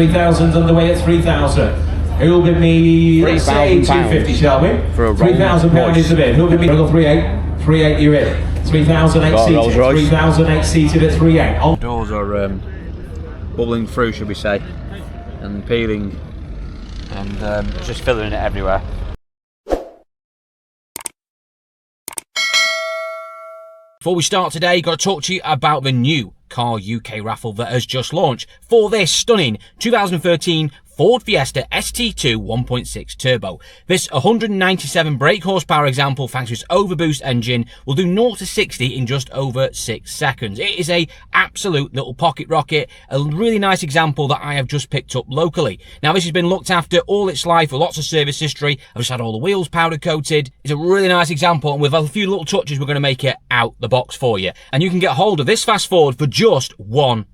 3,000's underway at 3,000. Who'll bid me, let's say 250, shall we? £3,000 is the bid. Who'll bid me? I'll go 3.8. 3.8, you're in. 3,008 seated. 3,008 seated at 3.8. Doors are bubbling through, should we say, and peeling, and just filling it everywhere. Before we start today, got to talk to you about the new Car UK raffle that has just launched for this stunning 2013 Ford Fiesta ST2 1.6 turbo. This 197 brake horsepower example, thanks to its overboost engine, will do 0 to 60 in just over 6 seconds. It is a absolute little pocket rocket, a really nice example that I have just picked up locally. Now, this has been looked after all its life with lots of service history. I've just had all the wheels powder coated. It's a really nice example, and with a few little touches, we're going to make it out the box for you. And you can get hold of this fast Ford for just £1.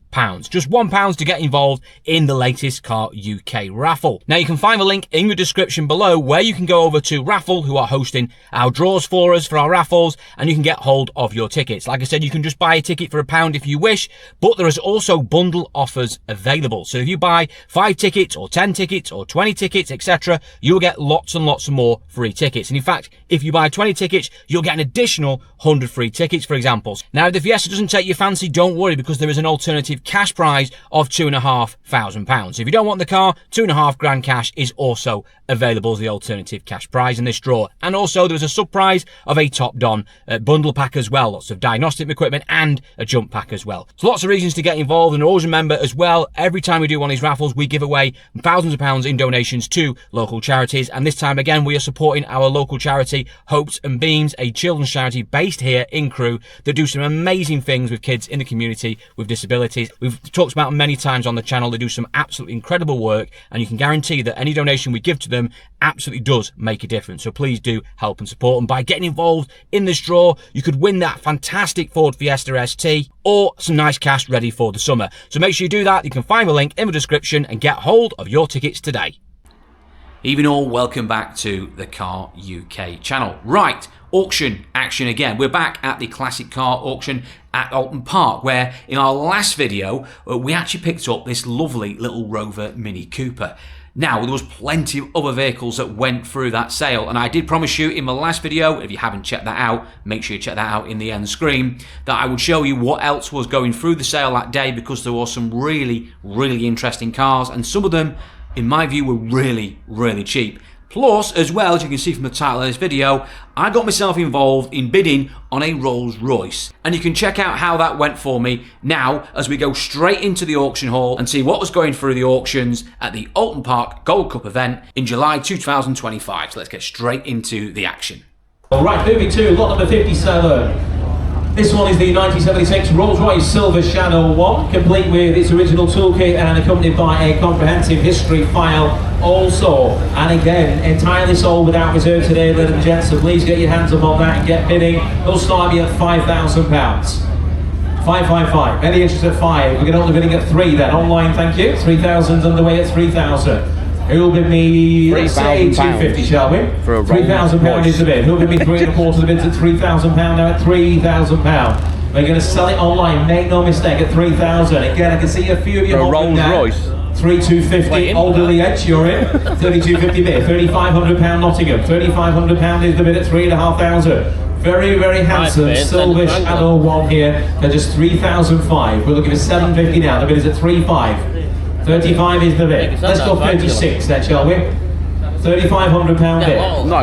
Just £1 to get involved in the latest Car UK raffle. Now, you can find the link in the description below where you can go over to Raffle, who are hosting our draws for us for our raffles, and you can get hold of your tickets. Like I said, you can just buy a ticket for £1 if you wish, but there is also bundle offers available. So if you buy 5 tickets or 10 tickets or 20 tickets, etc., you'll get lots and lots of more free tickets. And in fact, if you buy 20 tickets, you'll get an additional 100 free tickets, for example. Now, if the Fiesta doesn't take your fancy, don't worry, because there is an alternative cash prize of £2,500. If you don't want the car, £2.5 grand cash is also available as the alternative cash prize in this draw. And also there's a sub prize of a top Don bundle pack as well, lots of diagnostic equipment and a jump pack as well. So lots of reasons to get involved, and always remember as well, every time we do one of these raffles, we give away thousands of pounds in donations to local charities. And this time again, we are supporting our local charity, Hopes and Beams, a children's charity based here in Crewe that do some amazing things with kids in the community with disabilities. We've talked about them many times on the channel. They do some absolutely incredible work, and you can guarantee that any donation we give to them absolutely does make a difference. So please do help and support them by getting involved in this draw. You could win that fantastic Ford Fiesta ST or some nice cash ready for the summer. So make sure you do that. You can find the link in the description and get hold of your tickets today. Even all, welcome back to the Car UK channel. Right, auction action again. We're back at the classic car auction at Alton Park, where in our last video we actually picked up this lovely little Rover Mini Cooper. Now, there was plenty of other vehicles that went through that sale, and I did promise you in my last video, if you haven't checked that out, make sure you check that out in the end screen, that I would show you what else was going through the sale that day, because there were some really, really interesting cars, and some of them, in my view, were really, really cheap. Plus, as well, as you can see from the title of this video, I got myself involved in bidding on a Rolls Royce. And you can check out how that went for me now as we go straight into the auction hall and see what was going through the auctions at the Alton Park Gold Cup event in July 2025. So let's get straight into the action. All right, moving to lot number 57. This one is the 1976 Rolls Royce Silver Shadow 1, complete with its original toolkit and accompanied by a comprehensive history file also. And again, entirely sold without reserve today, ladies and gents, so please get your hands up on that and get bidding. They'll start me at £5,000. 555. Any interest at 5? We're going to be bidding at 3 then. Online, thank you. 3,000's underway at 3,000. Who'll bid me, let's say 250, shall we? £3,000 is the bid. Who'll bid me 3.25 the bids at £3,000 now at £3,000. We're going to sell it online, make no mistake, at 3,000. Again, I can see a few of you holding now. Rolls Royce. 3,250, Alderley Edge, you're in. 3,250 bid. £3,500 Nottingham. £3,500 is the bid at 3,500. Very, very handsome Silver Shadow 1 here for just 3,005. We're looking for 750 now. The bid is at 3,500. 35 is the bid. Let's go 36 then, shall we? £3,500 bid.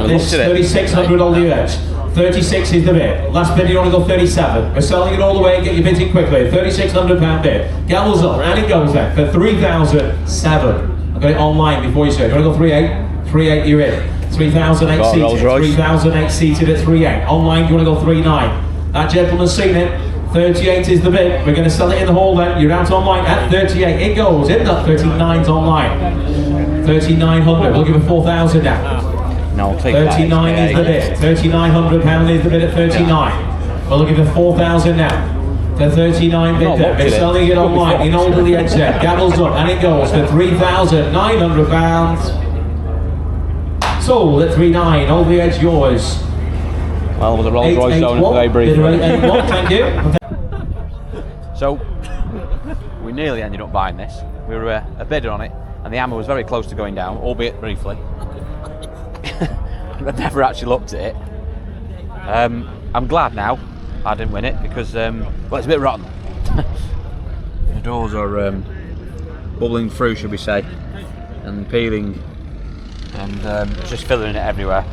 This 3,600 on the edge. 36 is the bid. Last bid, you only go 37. We're selling it all the way. Get your bids in quickly. £3,600 bid. Gavels up, and it goes then for 3,007. I've got it online before you say. You want to go 3,800? 3,800, you're in. 3,008 seated. 3,008 seated at 3,800. Online, you want to go 3,900. That gentleman's seen it. 38 is the bid. We're going to sell it in the hall then. You're out online at 38. It goes in. That 39's online. 3,900. We'll give it 4,000 now. No, I'll take 39 is the bid. £3,900 is the bid at 39. We'll give it 4,000 now. The 39 bid there. We're selling it online in Alderley Edge there. Gavels up, and it goes for £3,900. Sold at 3,900. Alderley Edge, yours. Well, with the Rolls Royce owner today, briefly. Thank you. So, We nearly ended up buying this. We were a bidder on it, and the hammer was very close to going down, albeit briefly. I've never actually looked at it. I'm glad now I didn't win it because, well, it's a bit rotten. The doors are bubbling through, should we say, and peeling, and it's just filling it everywhere.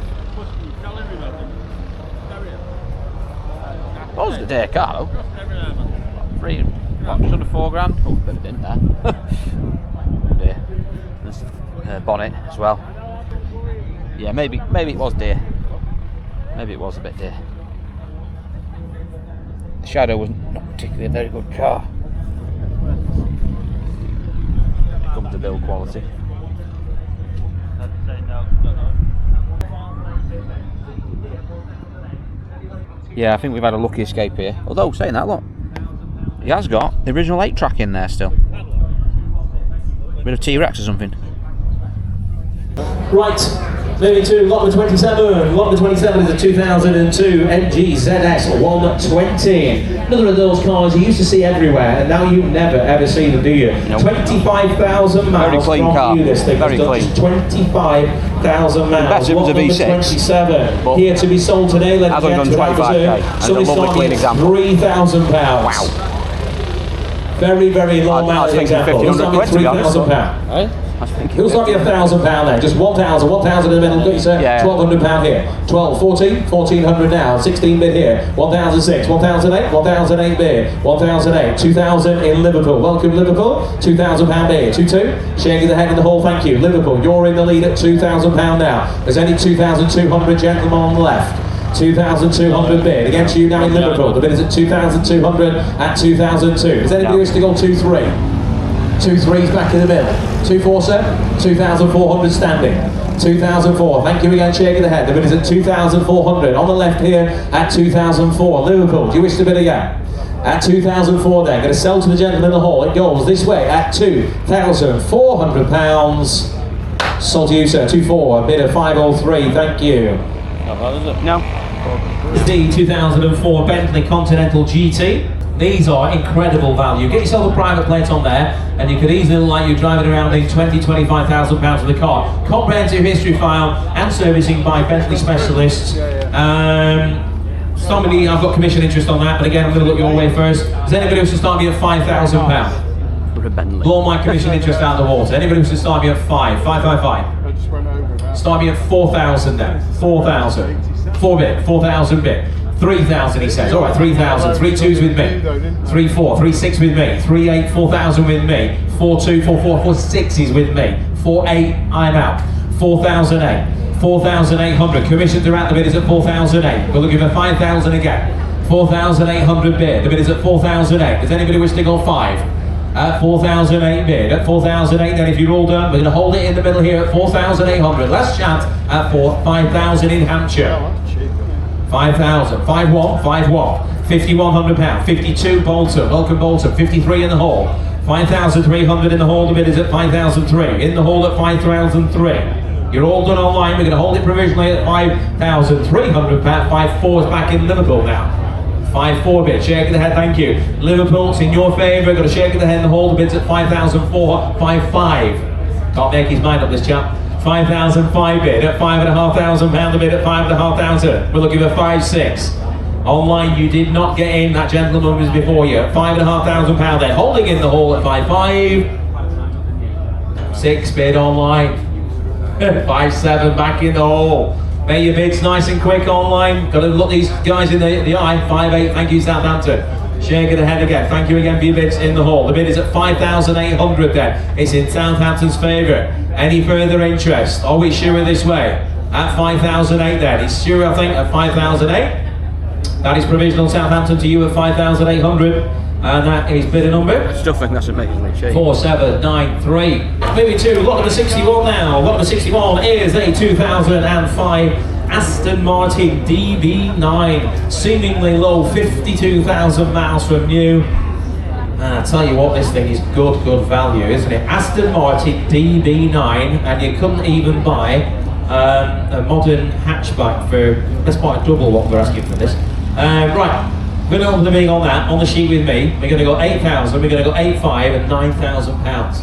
That was a dear car though. Just under 4 grand. Oh, bit of dent there. Dear. There's bonnet as well. Yeah, maybe it was dear. Maybe it was a bit dear. The Shadow was not particularly a very good car. When it comes to build quality. Yeah, I think we've had a lucky escape here. Although, saying that, look, he has got the original 8-track in there still. Bit of T-Rex or something. Right, moving to lot number 27. Lot number 27 is a 2002 MG ZS 120. Another of those cars you used to see everywhere, and now you never ever see them, do you? Nope. 25,000 miles. Very clean from car. You, this thing Very clean. 25,000 miles. Best it was a Lot number V6, 27. but Here to be sold today, ladies has and only done gentlemen. 25k, and it's a lovely clean example. £3,000. Wow. Very, very low I was mileage thinking example. 1,500 quid, to be honest. £3,000. It Who's not get £1,000 there? Just 1,000 in the middle, please, sir. Yeah. £1,200 here. 12, 14, 1,400 now. 16 bid here. 1,006, 1,008, 1,008 bid. 1,008, 2,000 in Liverpool. Welcome, Liverpool. £2,000 bid. 2-2. Shaking the head in the hall. Thank you, Liverpool. You're in the lead at £2,000 now. There's only 2,200 gentlemen on the left. 2,200 bid against you now in Liverpool. The bid is at 2,200 at 2,002. Does anybody wish to go 2-3? 2-3's back in the middle. 2-4, sir. 2,400 standing. 2,004. Thank you again, shaking the head. The bid is at 2,400. On the left here at 2,004. Liverpool, do you wish to bid again? At 2,004 then. Going to sell to the gentleman in the hall. It goes this way at £2,400. Sold to you, sir. 2-4. A bid of 503. Thank you. No. The 2004 Bentley Continental GT. These are incredible value. Get yourself a private plate on there, and you could easily look like you're driving around in £25,000 with the car. Comprehensive history file and servicing by Bentley specialists. Somebody, I've got commission interest on that, but again, I'm going to look your way first. Does anybody who should start me at £5,000? Blow my commission interest out of the water. Anybody who should start me at 555? Start me at 4,000 then. 4,000. 4 bit. 4,000 bit. 3,000 he says. Alright, 3,000. 3 2s with me. 3 4. 3 6 with me. 3 8. 4,000 with me. 4 2. 4 4. 4 6 is with me. 4 8. I'm out. 4,008. 4,800. Commissions are out. The bid is at 4,008. We're looking for 5,000 again. 4,800 bid. The bid is at 4,008. Does anybody wish to go 5? At 4,008 bid. At 4,008 then if you're all done, we're going to hold it in the middle here at 4,800. Last chance at 5,000 in Hampshire. 5,000. 5-1. 5-1. £5,100. 52 Bolton. Welcome Bolton. 53 in the hall. 5,300 in the hall. The bid is at 5,003. In the hall at 5,003. You're all done online. We're going to hold it provisionally at 5,300. 5-4 is back in Liverpool now. 5-4 bid, shaking the head, thank you. Liverpool's in your favour, got a shake of the head and the hold, the bid's at 5,004, 5-5. Can't make his mind up, this chap. 5,005 bid at £5,500, the bid at 5,500. We're looking for 5-6. Online, you did not get in, that gentleman was before you. £5,500 then, holding in the hall at 5-5. 6 bid online. 5-7 back in the hall. Make your bids nice and quick online. Got to look these guys in the eye. 5-8, thank you Southampton. Shake of the head again. Thank you again for your bids in the hall. The bid is at 5,800 then. It's in Southampton's favour. Any further interest? Are we sure this way? At 5,008 then. It's sure, I think, at 5,008. That is provisional Southampton to you at 5,800. And that is bidder number? I still think that's amazingly cheap. 4793. Moving to lot number 61 now. Lot number 61 is a 2005 Aston Martin DB9. Seemingly low, 52,000 miles from new. And I tell you what, this thing is good value, isn't it? Aston Martin DB9, and you couldn't even buy a modern hatchback for, let's buy a double what we're asking for this. Right. We're going to open the bidding on that, on the sheet with me. We're going to go 8,000, we're going to go 8,500 and 9,000 pounds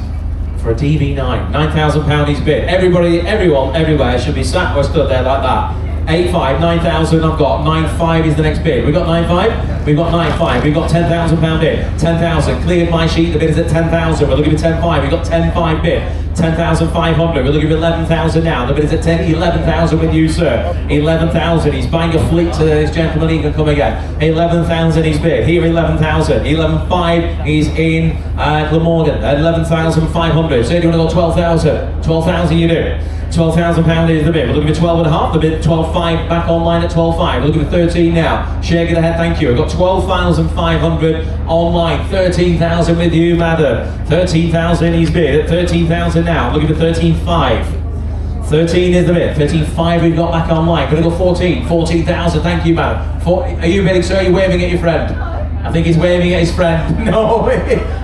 for a DB9. 9,000 pound each bid. Everybody, everyone, everywhere should be sat or stood there like that. 8,500, 9,000, I've got 9,500 is the next bid. We've got 9,500, we've got 9,500, we've got 10,000 pound bid. 10,000, cleared my sheet, the bid is at 10,000, we're looking for 10,500, we've got 10,500 bid. 10,500, we're looking for 11,000 now, the bid is at 11,000 with you, sir. 11,000, he's buying a fleet to this gentleman, he can come again. 11,000 he's bid, here 11,000, 11,500, he's in Glamorgan, 11,500, so do you want to go 12,000? 12,000 you do. 12,000 pound is the bid. We're looking for 12.5. The bid 12.5 back online at 12.5. We're looking for 13 now. Shake it ahead, thank you. We've got 12,500 online. 13,000 with you, madam. 13,000 he's bid at 13,000 now. Looking for 13.5. 13 is the bid. 13.5 we've got back online. Gonna go 14. 14,000. Thank you, madam. Are you bidding, sir? Are you waving at your friend? I think he's waving at his friend. No,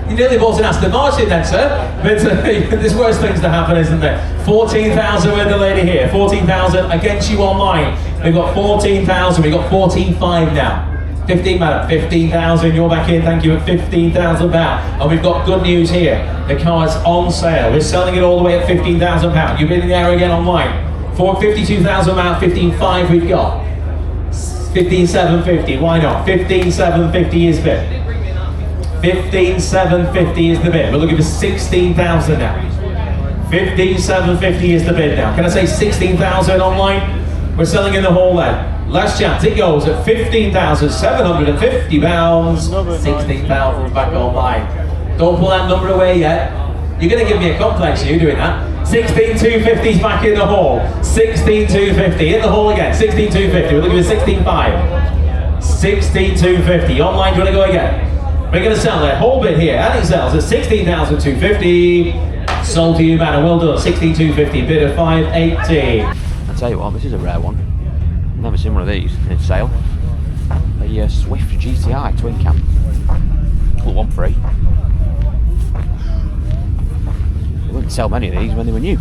you nearly bought an Aston Martin then, sir. But there's worse things to happen, isn't there? 14,000 with the lady here. 14,000 against you online. We've got 14,000. We've got 14.5 now. 15, madam. 15,000. You're back in. Thank you at 15,000 pound. And we've got good news here. The car is on sale. We're selling it all the way at 15,000 pound. You've been in the air again online. For 52,000 pound, 15.5 we've got. 15,750, why not? 15,750 is bid. 15,750 is the bid. We're looking for 16,000 now. 15,750 is the bid now. Can I say 16,000 online? We're selling in the hall then. Last chance, it goes at 15,750 pounds. 16,000 back online. Don't pull that number away yet. You're going to give me a complex, you doing that. 16,250 is back in the hall. 16,250 in the hall again. 16,250. We're looking for 16,500. 16,250. Online, do you want to go again? We're going to sell that whole bid here, and it sells at 16,250. Sold to you, man. Well done. 16,250. Bid of 580. I'll tell you what, this is a rare one. Never seen one of these in sale. A Swift GTI twin cam. Well, one free. Wouldn't sell many of these when they were new.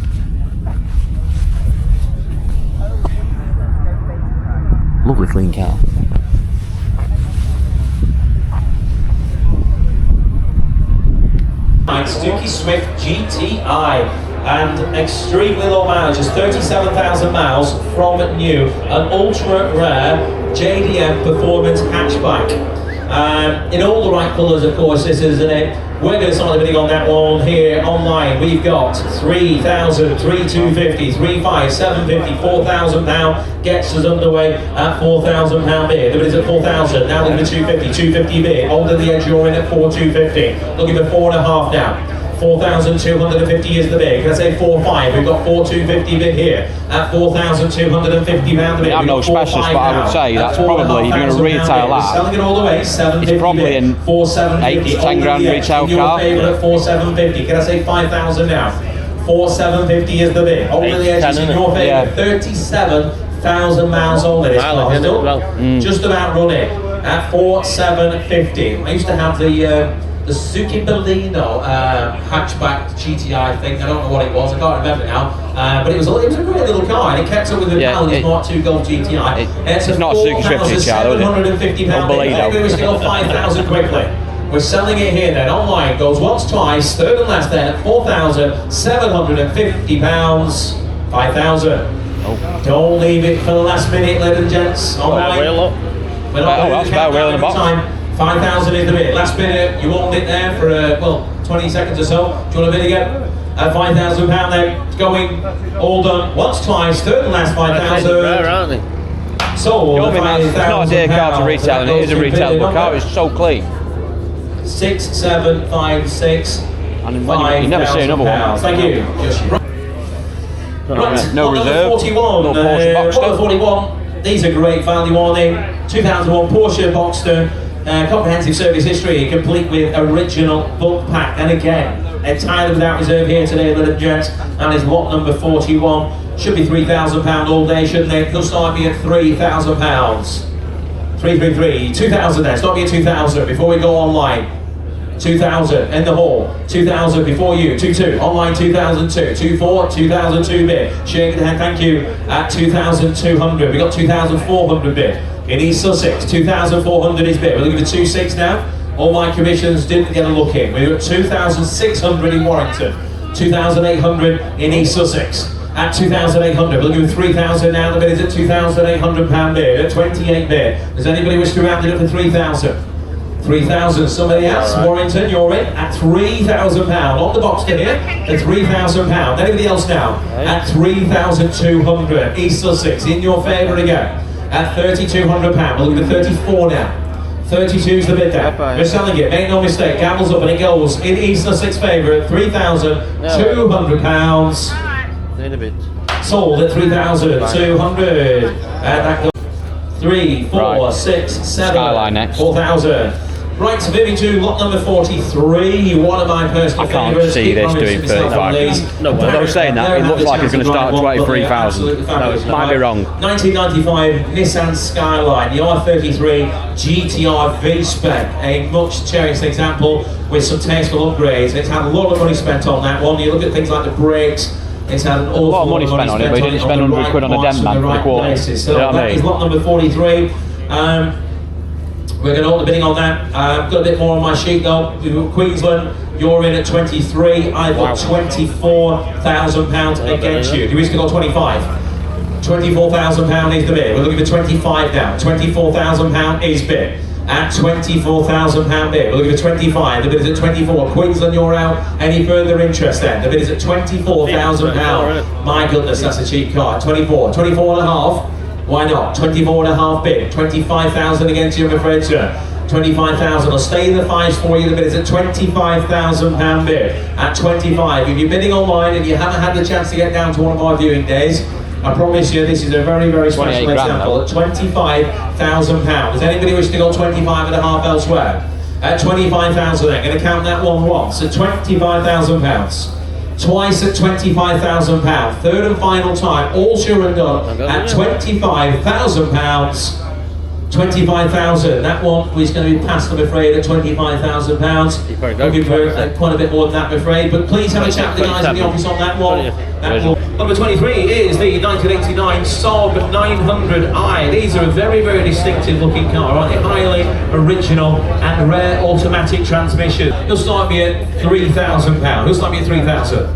Lovely clean car. SUZUKI Swift GTI and extremely low mileage, just 37,000 miles from new, an ultra rare JDM performance hatchback. In all the right colours, of course, this is it. We're going to start the bidding on that one here online. We've got 3,000, 3,250, 3,500, 750, 4,000 pound gets us underway at 4,000 pound bid. The bid is at 4,000. Now looking for 250, 250 bid. Over the edge, you're in at 4,250. Looking for 4.5 now. 4,250 is the bid. Can I say 4,500? We've got 4,250 bid here at 4,250 pound the bid. I'm no specialist, but I would say that's probably, if you're going to retail that, selling it all the way, it's probably an 8 to 10 grand retail car. At 4,750. Can I say 5,000 now? 4,750 is the bid. Over the edge is in your favour. 37,000 miles old. It is just about running at 4,750. I used to have the Suzuki Bellino hatchback GTI thing. I don't know what it was. I can't remember now. But it was a great little car, and it kept up with the Palace Mark II Golf GTI. It's not a Suzuki Swift GTI, though, is it? Unbelievable. We're still 5,000 quickly. We're selling it here then online. Goes once, twice, third and last then at 4,750 pounds. 5,000. Oh. Don't leave it for the last minute, ladies and gents. Online. We're not that's about wheel in the box. 5,000 is the bid. Last minute, you owned it there for well 20 seconds or so. Do you want to bid again? At 5,000 pound then. It's going. All done. Once, twice, third and last 5,000. Rare, aren't they? Sold. It's not a dear car to retail, and it is a retailable car. It's so clean. 6, 7, 5, 6. And you never see another one. Thank you. Right, no reserve, 41, no Porsche BOXSTER. 41. These are great value on them. 2001 Porsche BOXSTER, comprehensive service history, complete with original book pack. And again, entirely without reserve here today, ladies and gents. And it's lot number 41. Should be £3,000 all day, shouldn't they? They'll start me at £3,000. 333, 2,000 there. Start me at 2,000 before we go online. 2,000 in the hall, 2,000 before you, 22, online 2,002, 24, 2,002 bid, shaking the hand, thank you, at 2,200, we got 2,400 bid, In East Sussex, 2,400 is bid. We're looking for 2.6 now. All my commissions didn't get a look in. We're at 2,600 in Warrington, 2,800 in East Sussex. At 2,800, we're looking for 3,000 now. The bid is at £2,800 bid, at 28 bid. Does anybody wish to round it up for 3,000? 3,000, somebody else? Right. Warrington, you're in at £3,000 on the box here at £3,000. Anybody else now? At 3,200. East Sussex in your favour again at £3,200. We're looking for 34 now. 32 is the bid there. We're selling it, make no mistake. Gambles up and it goes in East Sussex favour at £3,200. Sold at 3,200. And that goes 3, 4, 6, 7, 4,000. Right, so moving to lot number 43, one of my personal favourites. I can't see this doing 35. No, I was saying that, it looks like it's going to start at 23,000. No, might be wrong. 1995 Nissan Skyline, the R33 GTR V-Spec, a much cherished example with some tasteful upgrades. It's had a lot of money spent on that one. You look at things like the brakes, it's had an awful lot of money spent on it, but it didn't spend 100 quid on a dent man for the quarter. So that is lot number 43. We're going to hold the bidding on that. Got a bit more on my sheet though. Queensland, you're in at 23. I've got £24,000 against you. Do you wish to go 25? £24,000 is the bid. We're looking for 25 now. £24,000 is bid. At £24,000 bid. We're looking for 25. The bid is at 24. Queensland, you're out. Any further interest then? The bid is at £24,000. My goodness, that's a cheap car. 24. 24 and a half. Why not? 24 and a half bid. 25,000 against you, I'm afraid, sir. 25,000. I'll stay in the fives for you. The bid is at £25,000 bid. At 25. If you're bidding online and you haven't had the chance to get down to one of our viewing days, I promise you this is a very, very special example. At £25,000. Does anybody wish to go 25 and a half elsewhere? At 25,000, I'm going to count that one once. At £25,000. Twice at £25,000. Third and final time, all sure and done at £25,000. 25,000. That one is going to be passed, I'm afraid, at £25,000. Looking for quite a bit more than that, I'm afraid. But please have a chat with the guys in the office on that one. Number 23 is the 1989 SAAB 900i. These are a very, very distinctive looking car, aren't they? Highly original and rare automatic transmission. You'll start me at £3,000. You'll start me at 3,000.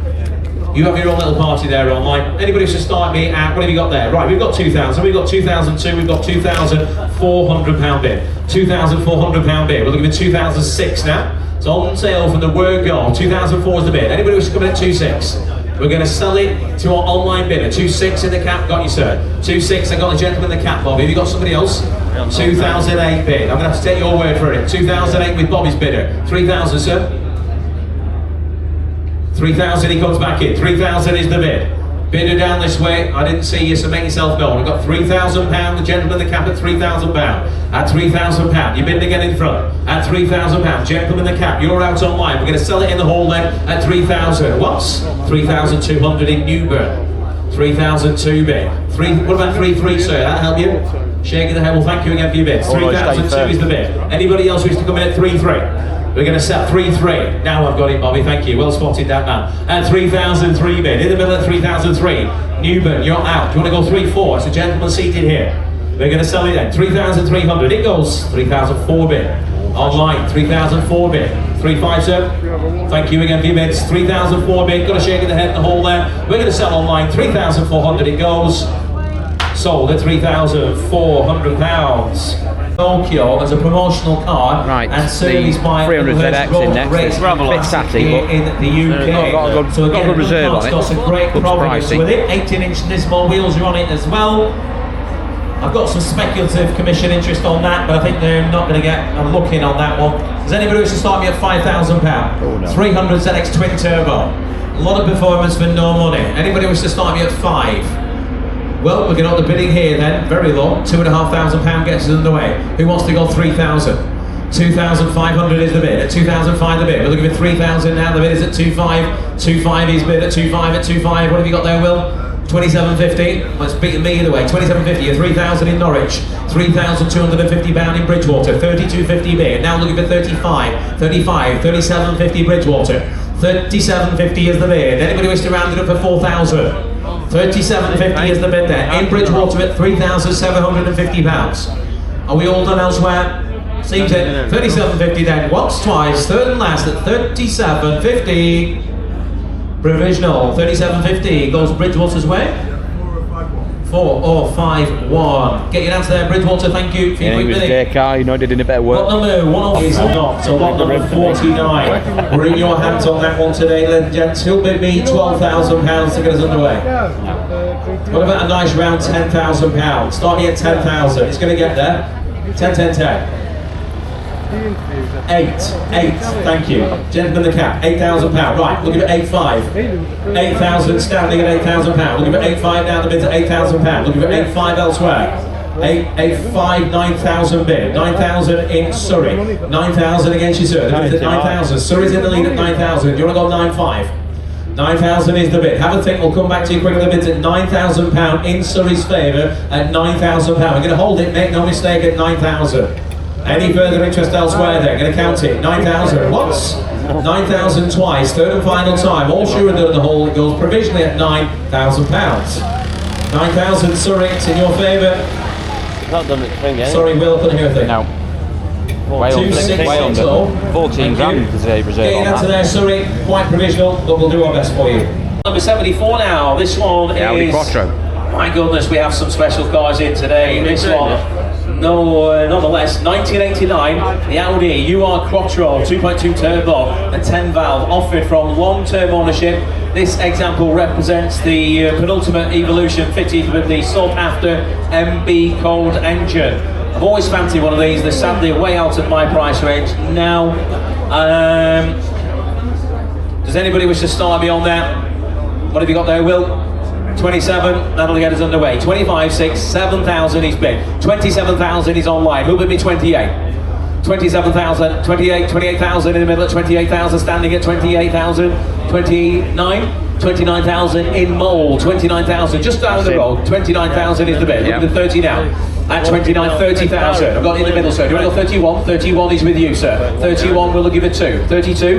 You have your own little party there online. Anybody who should start me at, what have you got there? Right, we've got 2,000, we've got 2,002, we've got £2,400 bid. £2,400 bid. We're looking for 2,006 now. It's on sale from the word go. 2,004 is the bid. Anybody who should come in at 2,6? We're going to sell it to our online bidder. 2,6 in the cap, got you, sir. 2,6, I got the gentleman in the cap, Bobby. Have you got somebody else? 2008 bid. I'm going to have to take your word for it. 2008 with Bobby's bidder. 3,000, sir. 3,000, he comes back in. 3,000 is the bid. Bidder down this way. I didn't see you, so make yourself known. I've got £3,000. The gentleman in the cap at £3,000. At £3,000. You bid again in front. At £3,000. Gentleman in the cap, you're out online. We're going to sell it in the hall then at 3,000. What's 3,200 in Newburn? 3,002 bid. What about 3,3, sir? That help you? Shaking the head. Well, thank you again for your bid. 3,002 is the bid. Anybody else wish to come in at 3,3? We're going to set 3,3. Now I've got it, Bobby. Thank you. Well spotted, that man. At 3,003 bid. In the middle at 3,003. Newburn, you're out. Do you want to go 3,4? It's a gentleman seated here. We're going to sell it then. 3,300. It goes 3,004 bid. Online, 3,004 bid. 3,5, sir. Thank you again for your bids. 3,004 bid. Got a shake of the head in the hall there. We're going to sell online. 3,400. It goes. Sold at £3,400. Tokyo as a promotional car, right, and serviced by 300 ZX in next. It's a bit satty, but in the UK. So got a good reserve on it. Got some great problems with it. 18-inch Nismo wheels are on it as well. I've got some speculative commission interest on that, but I think they're not going to get a look in on that one. Does anybody wish to start me at £5,000? Oh, no. 300 ZX twin turbo. A lot of performance for no money. Anybody wish to start me at 5? Well, we're going on the bidding here then, very low. £2,500 gets us underway. Who wants to go 3,000? 2,500 is the bid. At 2,005 the bid. We're looking for 3,000 now. The bid is at 2,500. 2,500 is bid at 2,500. At 2,500. What have you got there, Will? 2,750. Well, it's beating me either way. 2,750. 3,000 in Norwich. £3,250 in Bridgewater. 3,250 bid. Now looking for 35. 35. 3,750 Bridgewater. 3,750 is the bid. Anybody wish to round it up for 4,000? 3,750 is the bid there. In Bridgewater at £3,750. Are we all done elsewhere? Seems it. 37.50 then. Once, twice, third and last at 37.50. Provisional. 37.50 goes Bridgewater's way. 4-5-1. Get your answer there, Bridgewater. Thank you for your quick minute. Their car, you know, did in a better work. Lot number 1 is not. So lot number 49. We're in your hands on that one today, ladies and gents. Who'll bid me £12,000 to get us underway? What about a nice round £10,000? Starting at 10,000. It's going to get there. 10, 10, 10. 8, thank you. Gentleman the cap, £8,000. Right, looking at 8.5. 8,000 standing at £8,000. Looking at 8.5 down the bids at £8,000. Looking at 8.5 elsewhere. 8.5, 9,000 bid. 9,000 in Surrey. 9,000 against you, sir. The bid's at 9,000. Surrey's in the lead at 9,000. Do you want to go 9.5? 9,000 is the bid. Have a think, we'll come back to you quickly. The bid's at £9,000 in Surrey's favour at £9,000. We're going to hold it, make no mistake, at 9,000. Any further interest elsewhere there? Going to count it. 9,000 once, 9,000 twice, third and final time. All sure and done in the hole. It goes provisionally at £9,000. 9,000 Surrey, it's in your favour. Not done it thing, eh? Sorry, Will, couldn't hear a thing. No. Way under. 14 grand is a reserve Getting on that to there, Surrey. Quite provisional, but we'll do our best for you. Number 74 now. This one is Audi Quattro. My goodness, we have some special cars in today. This one. No, nonetheless, 1989, the Audi Quattro 2.2 turbo and 10 valve, offered from long-term ownership. This example represents the penultimate evolution fitted with the sought-after MB code engine. I've always fancied one of these. They're sadly way out of my price range now. Does anybody wish to start me on that? What have you got there, Will? 27, that'll get us underway. 25, 6, 7,000 is bid. 27,000 is online. Who bid me 28? 27,000, 28, 28,000 in the middle at 28,000, standing at 28,000, 29, 29,000 in mould, 29,000 just down the road, 29,000 is the bid. Look at the 30 now. At 29, 30,000. I've got it in the middle, sir. Do you want to go 31? 31 is with you, sir. 31, we'll give it 2. 32,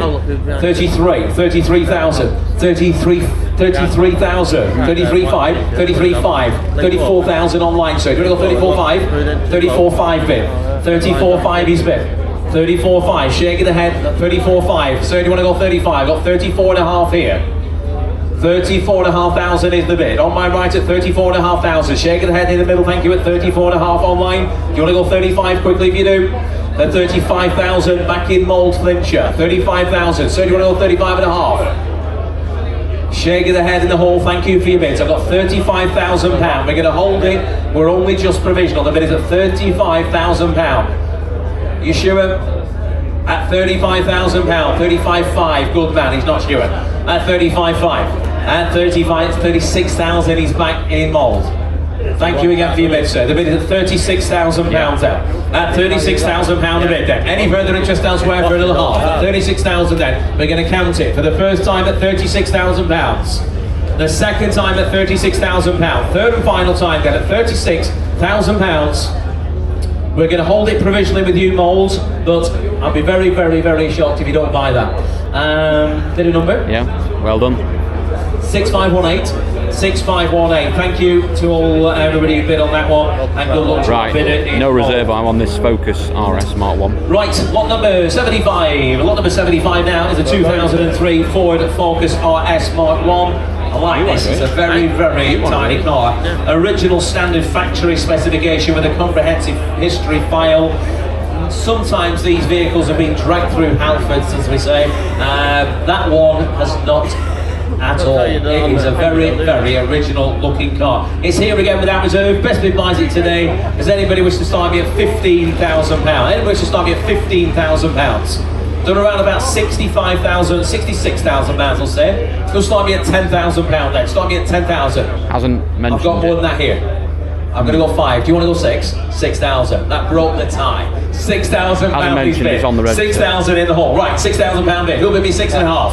33, 33,000, 33, 33,000, 33,5, 33,5, 34,000 online, sir. Do you want to go 34,5? 34,5 bid. 34,5 is bid. 34,5, shaking the head, 34,5. Sir, do you want to go 35? I've got 34.5 here. 34,500 is the bid. On my right at 34,500. Shaking the head in the middle, thank you, at 34.5 online. Do you want to go 35 quickly if you do? At 35,000 back in mould Flintshire. 35,000. Sir, do you want to go 35.5? Shaking the head in the hall, thank you for your bids. I've got £35,000. We're going to hold it. We're only just provisional. The bid is at £35,000. You sure? At £35,000, 35.5, good man, he's not sure. At 35.5, at 35, 36,000, he's back in mould. Thank you again for your bid, sir. The bid is at £36,000 there. At £36,000 a bid then. Any further interest elsewhere for another half? At 36,000 then. We're going to count it for the first time at £36,000. The second time at £36,000. Third and final time then at £36,000. We're going to hold it provisionally with you, Mould, but I'll be very, very, very shocked if you don't buy that. Bid a number? Yeah, well done. 6518. 6518. Thank you to all everybody who bid on that one, and good luck to Right, bid no reserve. I'm on this Focus RS Mark 1. Right, lot number 75. Lot number 75 now is a 2003 Ford Focus RS Mark 1. I like this, it's a very, very tiny car. Original standard factory specification with a comprehensive history file. Sometimes these vehicles have been dragged through Halfords, as we say. That one has not at all. It is a very, very original looking car. It's here again without reserve. Best bid buys it today. Does anybody wish to start me at £15,000? Anybody wish to start me at £15,000? Done around about 65,000, 66,000 pounds, I'll say. Go start me at £10,000 then. Start me at 10,000. Hasn't mentioned I've got more than that here. I'm going to go 5. Do you want to go 6? 6,000. That broke the tie. £6,000 mentioned bid. it's on the register. 6,000 in the hall. Right, £6,000 bid. Who'll bid me 6.5?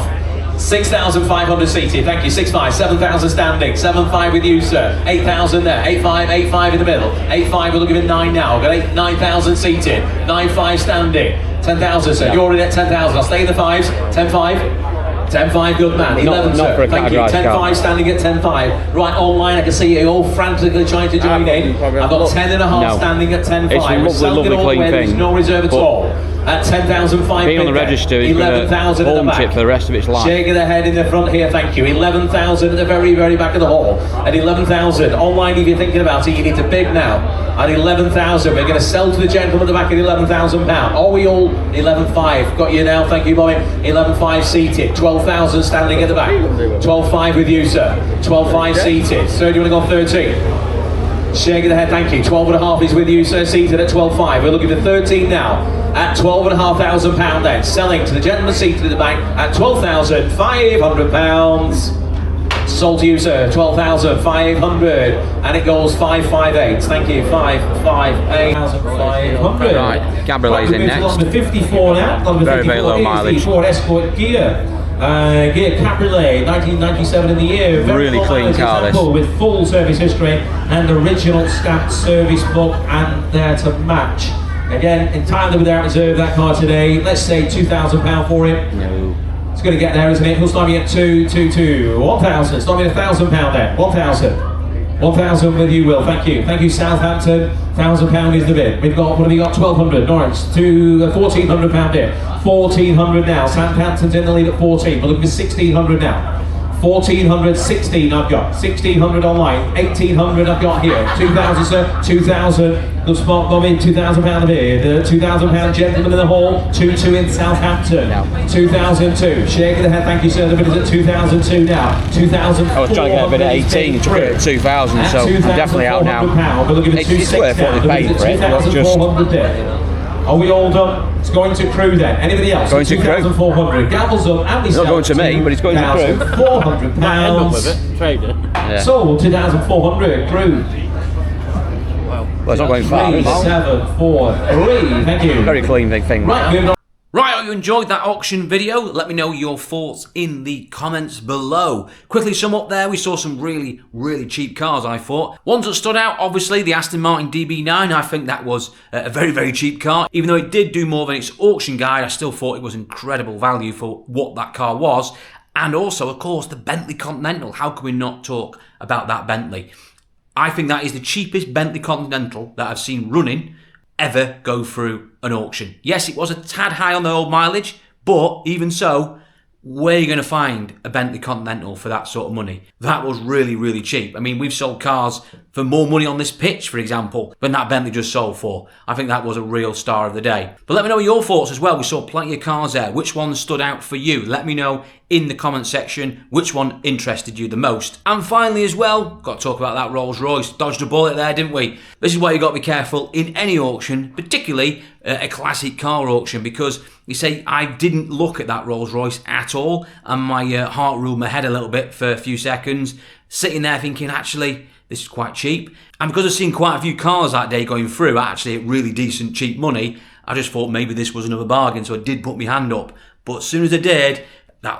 6,500 seated. Thank you. 6.5. 7,000 standing. 7.5 with you, sir. 8,000 there. 8.5. 8.5 in the middle. 8.5. We're looking at 9 now. Got 9,000 seated. 9.5 standing. 10,000, sir. You're already at 10,000. I'll stay in the 5s. 10.5. 10.5, good man. 11, not sir. for a Thank you. categorised car. 10.5, standing at 10.5. Right, online, I can see you all frantically trying to join in. I've got 10.5 No. standing at 10.5. It's a lovely, clean There's thing. no reserve at But all. At 10,005. being on the register is going to haunt it for the rest of its life. Shaking the head in the front here, thank you. 11,000 at the very, very back of the hall. At 11,000, online if you're thinking about it, you need to bid now. At 11,000, we're going to sell to the gentleman at the back at £11,000. Are we all 11.5? Got you now, thank you, Bobby. 11.5 seated. 12,000 standing at the back. 12.5 with you, sir. 12.5 seated. Sir, do you want to go 13? Shaking the head, thank you. 12.5 is with you, sir, seated at 12.5. We're looking for 13 now. At £12,500 then, selling to the gentleman seated at the back at £12,500. Sold to you, sir, 12,500, and it goes 558. Thank you, 558. 500. Right, Cabriolet's in next. Number 54 now. Number Very, 54 very low is mileage. the Ford Escort Gear. Gear Cabriolet, 1997 in the year. Very Really full clean mileage car, this. example with full service history and original stamped service book, and there to match. Again, entirely without reserve, that car today. Let's say £2,000 for it. No. It's going to get there, isn't it? Who's starting at 1,000. Starting at £1,000 then. 1,000. 1,000 with you, Will. Thank you. Thank you, Southampton. £1,000 is the bid. We've got, what have we got? 1,200. Norwich to £1,400 bid. 1,400 now. Southampton's in the lead at 14. We're looking for 1,600 now. 1,400, 16 I've got. 1,600 online. 1,800 I've got here. 2,000, sir. 2,000. Good spot, Bobby. £2,000 a bid. The £2,000 gentleman in the hall. 2-2 in Southampton. No. 2,002. Shaking the head. Thank you, sir. The bid is at 2,002 now. 2,000. I was trying to get a bid at 18 to get 2,000, so I'm definitely out now. We're looking at It's worth what they paid for it, but just... 2,400 bid. Are we all done? It's going to crew then. Anybody else? Going to crew. 2,400. Gavels up and we It's not going to me, but it's going to crew. £400. Trader. Yeah. Sold 2,400. Crew. Well, it's not going far. 3, 7, 4, 3. Thank you. Very clean big thing. Right, moving on. Right, I hope you enjoyed that auction video. Let me know your thoughts in the comments below. Quickly sum up there, we saw some really, really cheap cars, I thought. Ones that stood out, obviously, the Aston Martin DB9. I think that was a very, very cheap car. Even though it did do more than its auction guide, I still thought it was incredible value for what that car was. And also, of course, the Bentley Continental. How can we not talk about that Bentley? I think that is the cheapest Bentley Continental that I've seen running ever go through an auction. Yes, it was a tad high on the old mileage, but even so, where are you going to find a Bentley Continental for that sort of money? That was really, really cheap. I mean, we've sold cars for more money on this pitch, for example, than that Bentley just sold for. I think that was a real star of the day. But let me know your thoughts as well. We saw plenty of cars there. Which one stood out for you? Let me know in the comment section which one interested you the most. And finally as well, got to talk about that Rolls Royce. Dodged a bullet there, didn't we? This is why you got to be careful in any auction, particularly a classic car auction, because you say I didn't look at that Rolls Royce at all, and my heart ruled my head a little bit for a few seconds, sitting there thinking, actually, this is quite cheap. And because I've seen quite a few cars that day going through, actually at really decent, cheap money, I just thought maybe this was another bargain, so I did put my hand up. But as soon as I did,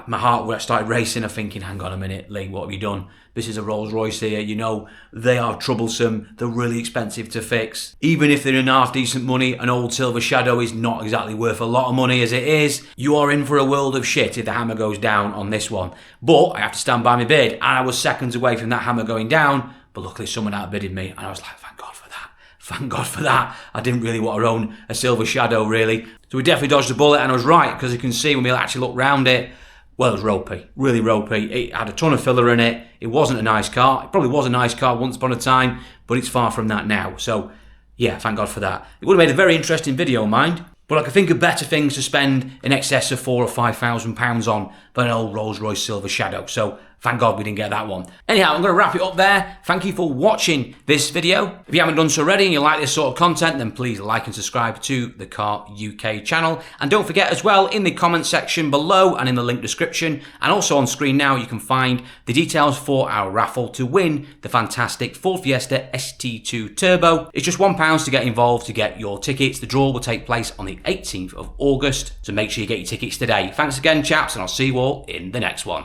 my heart started racing. I'm thinking, hang on a minute, Lee, what have you done? This is a Rolls Royce here, you know, they are troublesome, they're really expensive to fix. Even if they're in half decent money, an old Silver Shadow is not exactly worth a lot of money as it is. You are in for a world of shit if the hammer goes down on this one. But I have to stand by my bid, and I was seconds away from that hammer going down, but luckily someone outbidded me, and I was like, thank God for that. Thank God for that. I didn't really want to own a Silver Shadow, really. So we definitely dodged a bullet, and I was right, because you can see when we actually look round it, well, it was ropey, really ropey. It had a ton of filler in it. It wasn't a nice car. It probably was a nice car once upon a time, but it's far from that now. So, yeah, thank God for that. It would have made a very interesting video, mind. But I could think of better things to spend in excess of £4,000 or £5,000 on than an old Rolls Royce Silver Shadow. So, thank God we didn't get that one. Anyhow, I'm going to wrap it up there. Thank you for watching this video. If you haven't done so already and you like this sort of content, then please like and subscribe to the Car UK channel. And don't forget as well, in the comment section below and in the link description, and also on screen now, you can find the details for our raffle to win the fantastic Ford Fiesta ST2 Turbo. It's just £1 to get involved to get your tickets. The draw will take place on the 18th of August, so make sure you get your tickets today. Thanks again, chaps, and I'll see you all in the next one.